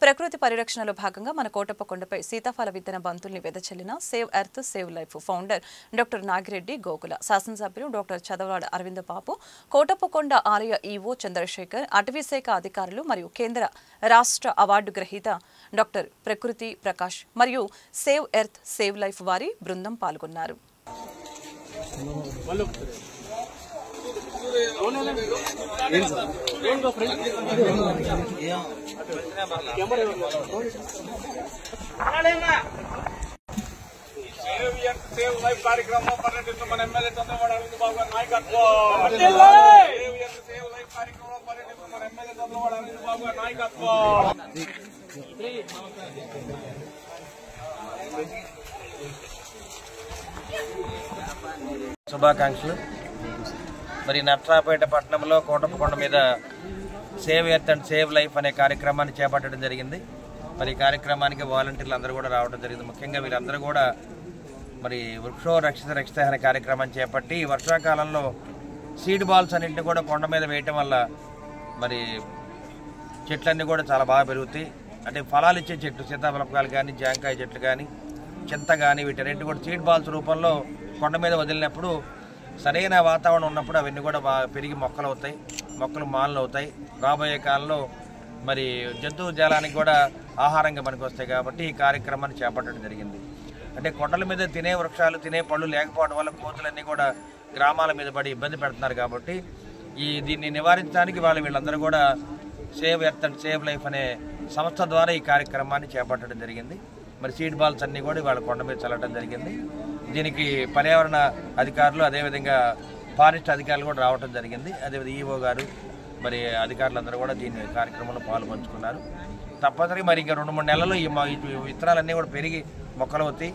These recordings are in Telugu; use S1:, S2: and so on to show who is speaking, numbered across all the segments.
S1: ప్రకృతి పరిరక్షణలో భాగంగా మన కోటప్పకొండపై సీతాఫల విత్తన బంతుల్ని వెదజల్లిన save earth save life founder doctor Nagireddy Gokula, శాసనసభ్యులు డాక్టర్ చదవాడ అరవింద బాబు, కోటప్పకొండ ఆలయ ఈవో చంద్రశేఖర్, అటవీశాఖ అధికారులు మరియు కేంద్ర రాష్ట్ర అవార్డు గ్రహీత డాక్టర్ ప్రకృతి ప్రకాష్ మరియు సేవ్ ఎర్త్ సేవ్ లైఫ్ వారి బృందం పాల్గొన్నారు.
S2: సేవ్ లైఫ్ కార్యక్రమం పర్యటిస్తున్న మన ఎమ్మెల్యే చంద్రబాబు అరవింద్ బాబు గారి నాయకత్వం. సేవ్ లైఫ్ కార్యక్రమం పర్యటిస్తున్న మన ఎమ్మెల్యే చంద్రబాబు అరవింద్ బాబు గారి నాయకత్వం.
S3: శుభాకాంక్షలు. మరి నర్సరావుపేట పట్టణంలో కోటప్పకొండ మీద save earth and save life అనే కార్యక్రమాన్ని చేపట్టడం జరిగింది. మరి ఈ కార్యక్రమానికి వాలంటీర్లు అందరూ కూడా రావడం జరిగింది. ముఖ్యంగా వీళ్ళందరూ కూడా మరి వృక్షో రక్షిత రక్షిత అనే కార్యక్రమాన్ని చేపట్టి వర్షాకాలంలో సీడ్ బాల్స్ అన్నింటినీ కూడా కొండ మీద వేయటం వల్ల మరి చెట్లన్నీ కూడా చాలా బాగా పెరుగుతాయి. అంటే ఫలాలు ఇచ్చే చెట్లు, సీతాఫలకాయలు కానీ, జాంకాయ చెట్లు కానీ, చింత కానీ, వీటన్నింటి కూడా సీడ్ బాల్స్ రూపంలో కొండ మీద వదిలినప్పుడు సరైన వాతావరణం ఉన్నప్పుడు అవన్నీ కూడా బాగా పెరిగి మొక్కలు అవుతాయి, మొక్కలు మాలలు అవుతాయి. రాబోయే కాలంలో మరి జంతువు జాలానికి కూడా ఆహారంగా మనకు వస్తాయి. కాబట్టి ఈ కార్యక్రమాన్ని చేపట్టడం జరిగింది. అంటే కొండల మీద తినే వృక్షాలు, తినే పళ్ళు లేకపోవడం వల్ల కోతులన్నీ కూడా గ్రామాల మీద పడి ఇబ్బంది పెడుతున్నారు. కాబట్టి దీన్ని నివారించడానికి వీళ్ళందరూ కూడా save earth and save life అనే సంస్థ ద్వారా ఈ కార్యక్రమాన్ని చేపట్టడం జరిగింది. మరి సీడ్ బాల్స్ అన్నీ కూడా వాళ్ళ కొండ మీద చల్లడం జరిగింది. దీనికి పర్యావరణ అధికారులు, అదేవిధంగా ఫారెస్ట్ అధికారులు కూడా రావడం జరిగింది. అదేవిధంగా ఈవో గారు, మరి అధికారులందరూ కూడా దీని కార్యక్రమంలో పాల్పంచుకున్నారు. తప్పనిసరిగా మరి ఇంకా 2-3 నెలల్లో ఈ విత్తనాలన్నీ కూడా పెరిగి మొక్కలు అవుతాయి.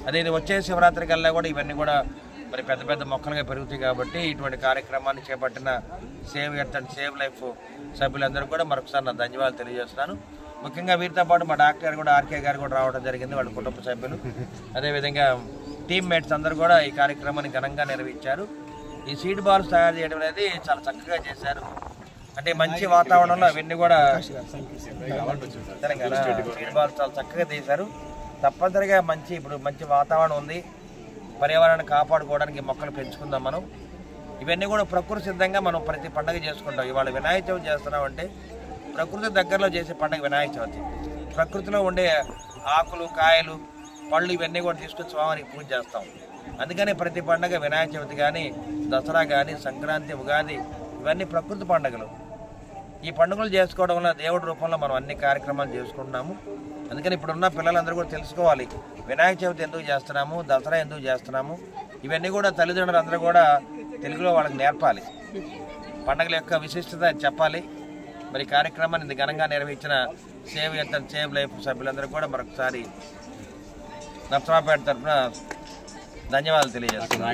S3: అదే వచ్చే శివరాత్రి కల్లా కూడా ఇవన్నీ కూడా మరి పెద్ద పెద్ద మొక్కలుగా పెరుగుతాయి. కాబట్టి ఇటువంటి కార్యక్రమాన్ని చేపట్టిన save earth and save life సభ్యులందరూ కూడా మరొకసారి నా ధన్యవాదాలు తెలియజేస్తున్నాను. ముఖ్యంగా వీరితో పాటు మా డాక్టర్ గారు కూడా, ఆర్కే గారు కూడా రావడం జరిగింది, వాళ్ళ కుటుంబ సభ్యులు. అదేవిధంగా టీమ్మేట్స్ అందరూ కూడా ఈ కార్యక్రమాన్ని ఘనంగా నిర్వహించారు. ఈ సీడ్ బాల్స్ తయారు చేయడం అనేది చాలా చక్కగా చేశారు. అంటే మంచి వాతావరణంలో అవన్నీ కూడా తెలంగాణ సీడ్ బాల్స్ చాలా చక్కగా తీశారు. తప్పనిసరిగా ఇప్పుడు మంచి వాతావరణం ఉంది. పర్యావరణాన్ని కాపాడుకోవడానికి మొక్కలు పెంచుకుందాం మనం. ఇవన్నీ కూడా ప్రకృతి సిద్ధంగా మనం ప్రతి పండుగ చేసుకుంటాం. ఇవాళ వినాయక చవితి చేస్తున్నామంటే ప్రకృతి దగ్గరలో చేసే పండుగ వినాయక చవితి. ప్రకృతిలో ఉండే ఆకులు, కాయలు, పళ్ళు ఇవన్నీ కూడా తీసుకొచ్చి స్వామికి పూజ చేస్తాం. అందుకని ప్రతి పండుగ వినాయక చవితి కానీ, దసరా కానీ, సంక్రాంతి, ఉగాది ఇవన్నీ ప్రకృతి పండుగలు. ఈ పండుగలు చేసుకోవడం వల్ల దేవుడి రూపంలో మనం అన్ని కార్యక్రమాలు చేసుకుంటున్నాము. అందుకని ఇప్పుడున్న పిల్లలందరూ కూడా తెలుసుకోవాలి, వినాయక చవితి ఎందుకు చేస్తున్నాము, దసరా ఎందుకు చేస్తున్నాము. ఇవన్నీ కూడా తల్లిదండ్రులు అందరూ కూడా తెలుగులో వాళ్ళకి నేర్పాలి. పండుగల యొక్క విశిష్టత చెప్పాలి. మరి కార్యక్రమాన్ని ఇంత ఘనంగా నిర్వహించిన save earth and save life సభ్యులందరూ కూడా మరొకసారి నర్సరావుపేట తరఫున ధన్యవాదాలు తెలియజేస్తున్నాను.